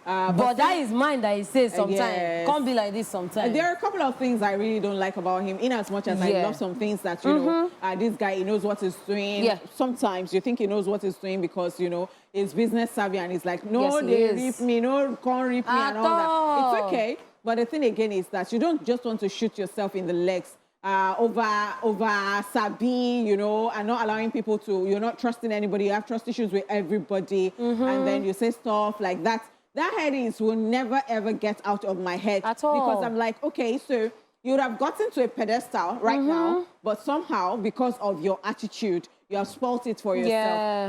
But that is mine that he says sometimes. yes. Can't be like this sometimes. There are a couple of things I really don't like about him, in as much as I Yeah. love some things that, you know, this guy, he knows what he's doing. Yeah. Sometimes you think he knows what he's doing because, you know, he's business savvy and he's like, no, Yes, he they is. rip me, no, can't rip me At and all that. all. It's okay. But the thing again is that you don't just want to shoot yourself in the legs over Sabi, you know, and not allowing people to, you're not trusting anybody, you have trust issues with everybody, and then you say stuff like that. That headings will never ever get out of my head. At all. Because I'm like, okay, so you would have gotten to a pedestal right now, but somehow, because of your attitude, you have spoilt it for yourself.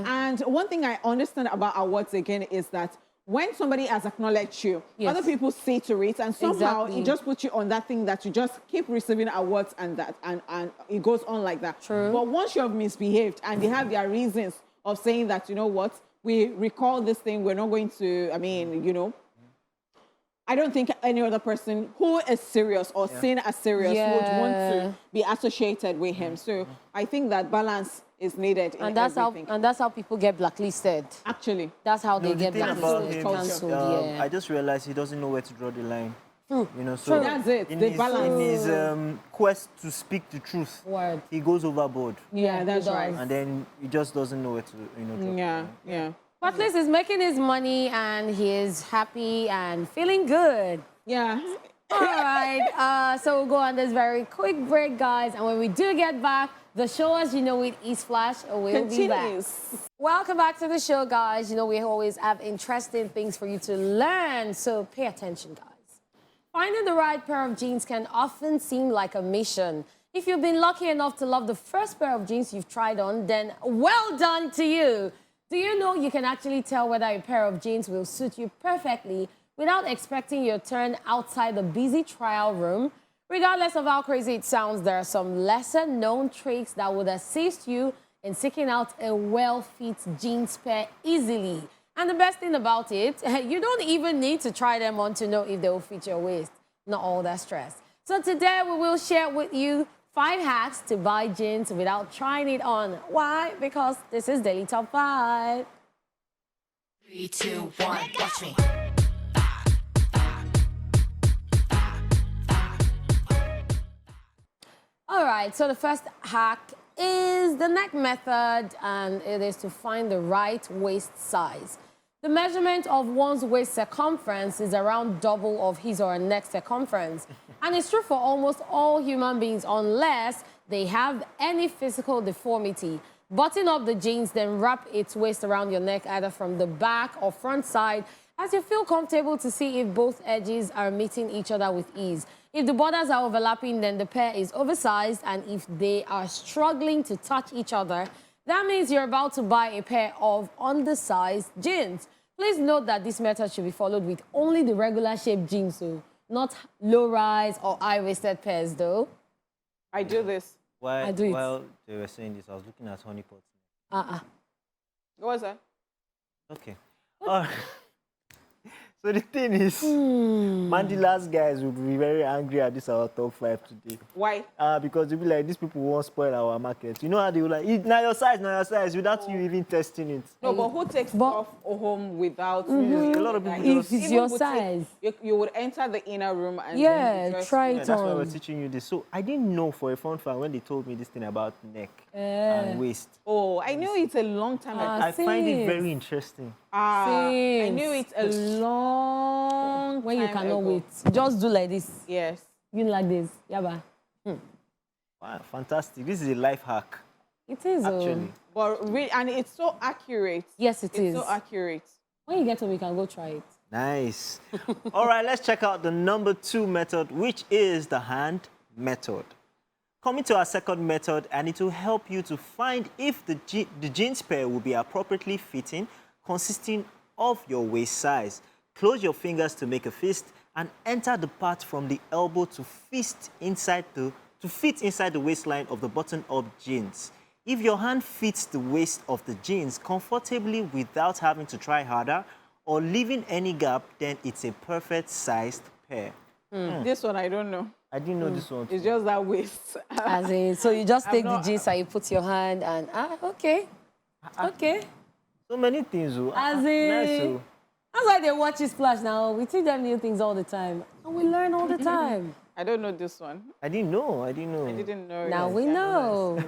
Yeah. And one thing I understand about awards again is that when somebody has acknowledged you, Yes. other people see to it, and somehow Exactly. it just puts you on that thing that you just keep receiving awards and that, and it goes on like that. True. But once you have misbehaved and they have their reasons of saying that, you know what, we recall this thing, we're not going to, I mean, you know, I don't think any other person who is serious or seen as serious would want to be associated with him. So I think that balance is needed in and that's everything. how that's how people get blacklisted. Actually. That's how No, they the get thing about blacklisted, him, cancelled. Yeah. I just realized he doesn't know where to draw the line. True. You know, so True. That's it, In the his, balance. In his quest to speak the truth, Word. he goes overboard, Yeah, that's he does. right. and then he just doesn't know where to, you know. Draw the Yeah, line. yeah. But at least he's making his money and he is happy and feeling good. Yeah. All right, so we'll go on this very quick break, guys. And when we do get back, the show, as you know, with Esplash will be back. Continues. Welcome back to the show, guys. You know, we always have interesting things for you to learn, so pay attention, guys. Finding the right pair of jeans can often seem like a mission. If you've been lucky enough to love the first pair of jeans you've tried on, then well done to you. Do you know you can actually tell whether a pair of jeans will suit you perfectly without expecting your turn outside the busy trial room. Regardless of how crazy it sounds, there are some lesser-known tricks that would assist you in seeking out a well-fit jeans pair easily. And the best thing about it, you don't even need to try them on to know if they will fit your waist. Not all that stress. So today we will share with you 5 hacks to buy jeans without trying it on. Why? Because this is Daily Top 5. 3, 2, 1, watch me. All right, so the first hack is the neck method, and it is to find the right waist size. The measurement of one's waist circumference is around double of his or her neck circumference. And it's true for almost all human beings unless they have any physical deformity. Button up the jeans, then wrap its waist around your neck either from the back or front side as you feel comfortable to see if both edges are meeting each other with ease. If the borders are overlapping, then the pair is oversized, and if they are struggling to touch each other, that means you're about to buy a pair of undersized jeans. Please note that this method should be followed with only the regular shaped jeans, so not low-rise or high-waisted pairs, though. I do this. I do it. While they were saying this, I was looking at honeypot. What was that? Okay. So the thing is, Mandila's guys would be very angry at this our top 5 today. Why? Because they'll be like, these people won't spoil our market. You know how they will like, now your size, without you even testing it. No, but who takes stuff home without doing A lot of that? people If it's your size. You would enter the inner room and Yeah, then dress try it. it That's why on. we're teaching you this. So I didn't know for a fun fact when they told me this thing about neck and waist. Oh, I knew it a long time ago. I find it sis. very interesting. I Sis. knew it a long When you time cannot ago. wait, just do like this. Yes. You like this. Yaba. Wow, fantastic. This is a life hack, It is. actually. But and it's so accurate. Yes, it is. It's so accurate. When you get home, you can go try it. Nice. All right, let's check out the number 2 method, which is the hand method. Coming to our second method, and it will help you to find if the jeans pair will be appropriately fitting, consisting of your waist size. Close your fingers to make a fist and enter the part from the elbow to fit inside the waistline of the button-up jeans. If your hand fits the waist of the jeans comfortably without having to try harder or leaving any gap, then it's a perfect sized pair. This one I don't know. I didn't know this one. It's just that waist. As in, so you just take the not- jeans and you put your hand and, okay. Okay. So many things. Oh. As Nice. in, Oh. that's why they watch Esplash now. We teach them new things all the time. And we learn all the time. I don't know this one. I didn't know. I didn't know. Now it. we know.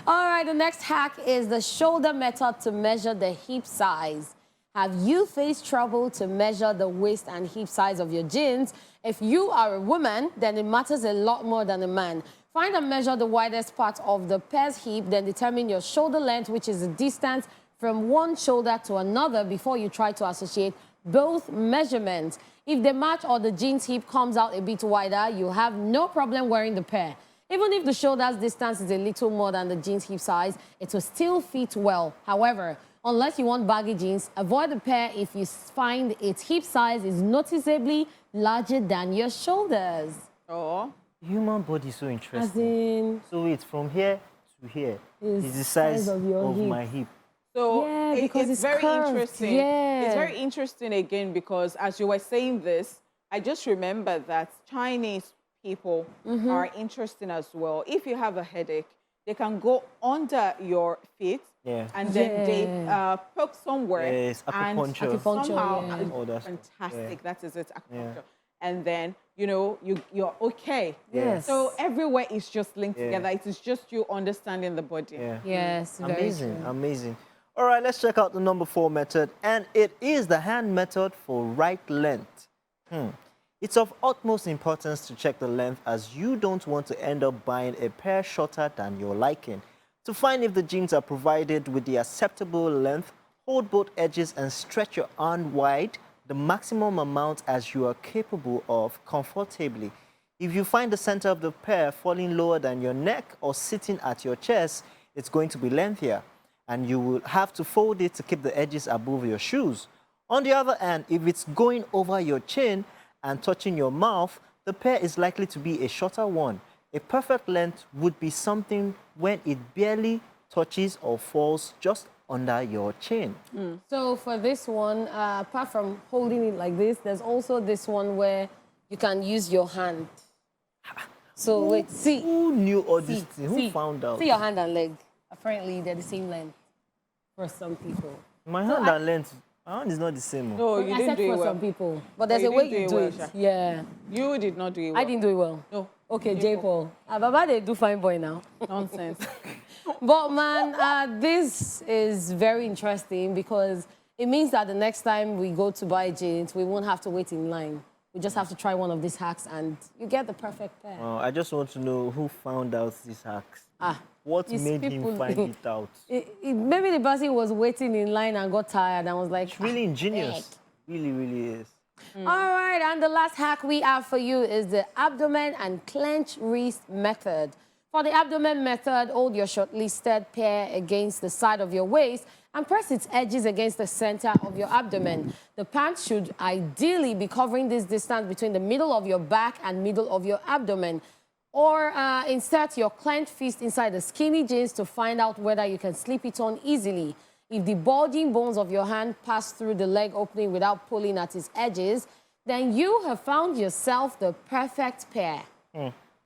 All right, the next hack is the shoulder method to measure the hip size. Have you faced trouble to measure the waist and hip size of your jeans? If you are a woman, then it matters a lot more than a man. Find and measure the widest part of the pair's hip, then determine your shoulder length, which is the distance from one shoulder to another before you try to associate both measurements. If they match or the jeans hip comes out a bit wider, you have no problem wearing the pair. Even if the shoulder's distance is a little more than the jeans hip size, it will still fit well. However, unless you want baggy jeans, avoid the pair if you find its hip size is noticeably larger than your shoulders. Oh. Human body is so As interesting. in, So it's from here to here. It's It's the size of your hip. my hip. So Yeah, because it's it's very curved. interesting. Yeah. It's very interesting again because as you were saying this, I just remember that Chinese people are interesting as well. If you have a headache, they can go under your feet Yeah. and then they poke somewhere. Yes, and acupuncture. Acupuncture, somehow, yeah. Oh, that's good. fantastic. That is it, acupuncture. Yeah. And then, you're okay. Yes. So everywhere is just linked Yeah. together. It is just you understanding the body. Yeah. yes, very Amazing, true. amazing. All right, let's check out the number 4 method, and it is the hand method for right length. It's of utmost importance to check the length as you don't want to end up buying a pair shorter than your liking. To find if the jeans are provided with the acceptable length, hold both edges and stretch your arm wide, the maximum amount as you are capable of comfortably. If you find the center of the pair falling lower than your neck or sitting at your chest, it's going to be lengthier, and you will have to fold it to keep the edges above your shoes. On the other hand, if it's going over your chin and touching your mouth, the pair is likely to be a shorter one. A perfect length would be something when it barely touches or falls just under your chin. So for this one, apart from holding it like this, there's also this one where you can use your hand. So wait, see. Who knew all this See, thing? Who see. found out? See your hand and leg. Apparently, they're the same length for some people. My hand and length, my hand is not the same. No, you I didn't said do it for well. some people. But there's you a way didn't you do do it it. well, Sha. Yeah. You did not do it well. I didn't do it well. No. Okay, J. Paul. Baba, they do fine boy now. Nonsense. But man, this is very interesting because it means that the next time we go to buy jeans, we won't have to wait in line. We just have to try one of these hacks and you get the perfect pair. I just want to know who found out these hacks. What It's made people- him find it out? Maybe the person was waiting in line and got tired and was like, It's really ingenious. Really, really is. All right, and the last hack we have for you is the abdomen and clench wrist method. For the abdomen method, hold your shortlisted pair against the side of your waist and press its edges against the center of your abdomen. The pants should ideally be covering this distance between the middle of your back and middle of your abdomen. Or insert your clenched fist inside the skinny jeans to find out whether you can slip it on easily. If the bulging bones of your hand pass through the leg opening without pulling at its edges, then you have found yourself the perfect pair.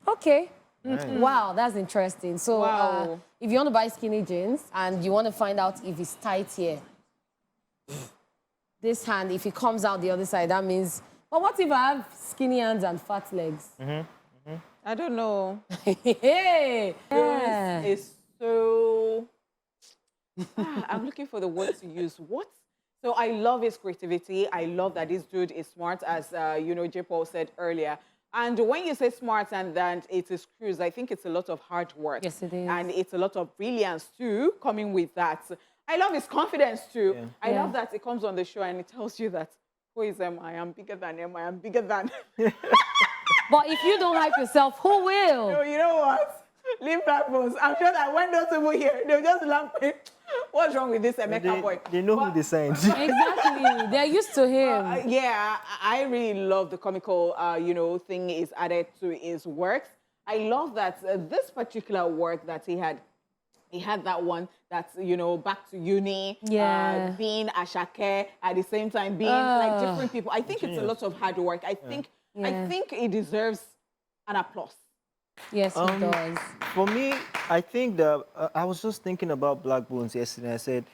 Okay. Wow, that's interesting. So Wow. if you want to buy skinny jeans and you want to find out if it's tight here, this hand, if it comes out the other side, that means, but what if I have skinny hands and fat legs? I don't know. Hey! Yeah. This is so... I'm looking for the word to use. What? So I love his creativity. I love that this dude is smart, as J. Paul said earlier. And when you say smart and that it is cruise, I think it's a lot of hard work. Yes, it is. And it's a lot of brilliance too, coming with that. I love his confidence too. Yeah. I love that it comes on the show and it tells you that, who is I am bigger than him, I am bigger than... But if you don't hype yourself, who will? No, you know what? Leave that post. I'm sure that when those people hear, they'll just laugh. What's wrong with this Emeka boy? They know who they signed. Exactly. They're used to him. Yeah, I really love the comical, thing is added to his works. I love that this particular work that he had that one that's, back to uni, being Ashake, at the same time being like different people. I think it's a lot of hard work. I think it deserves an applause. Yes, he does. For me, I think that I was just thinking about Black Bones yesterday. I said,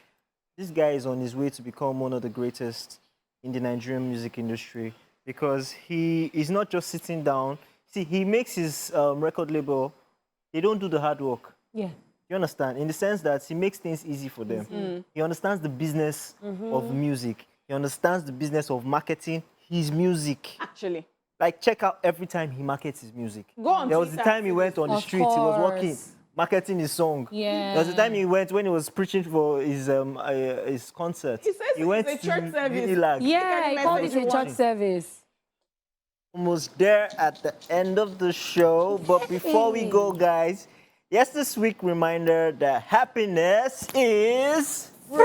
this guy is on his way to become one of the greatest in the Nigerian music industry because he is not just sitting down. See, he makes his record label, they don't do the hard work. Yeah. You understand? In the sense that he makes things easy for them. He understands the business of music. He understands the business of marketing his music. Actually. Like, check out every time he markets his music. Go on There was the Twitter. time he went on the Of streets, he was walking, course. marketing his song. Yeah. There was the time he went when he was preaching for his concert. He says he went it's a to church service. Unilag. Yeah, he called it message a you church want. service. Almost there at the end of the show. But before we go, guys, yes, this week reminder that happiness is free.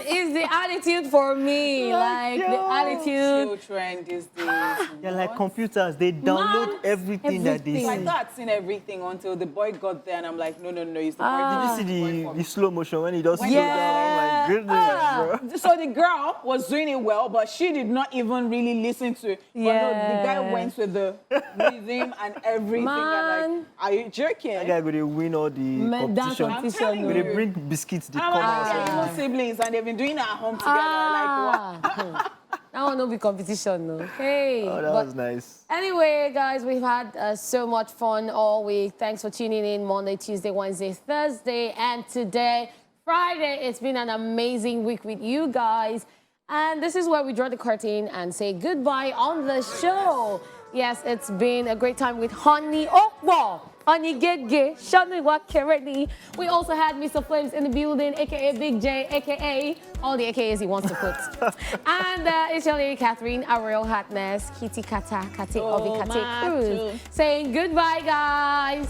Is the attitude for me. Like the attitude. New trend these days. They're like computers. They download Man, everything that they everything. So I see. thought I'd seen everything until the boy got there, and I'm like, no, he's the boy. Did you see the slow motion when he does slow Yeah. down? Oh my goodness, bro. So the girl was doing it well, but she did not even really listen to it. But no, the guy went with the rhythm and everything. And like, are you joking? That guy going to win all the competition. I'm telling When they you. bring biscuits, they How come about outside. they're even siblings and they've been doing it at home together? Like, what? That one no be competition, no. Hey. Oh, that but was nice. anyway, guys, we've had so much fun all week. Thanks for tuning in Monday, Tuesday, Wednesday, Thursday, and today, Friday. It's been an amazing week with you guys. And this is where we draw the curtain and say goodbye on the show. Yes, it's been a great time with Honey Okbo. Honey Gege, Shani Wakeredi. We also had Mr. Flames in the building, aka Big J, aka all the AKAs he wants to put. And it's your lady Catherine, our real hotness, Kitty Kata, Kati Obi Kati Cruz, saying goodbye, guys.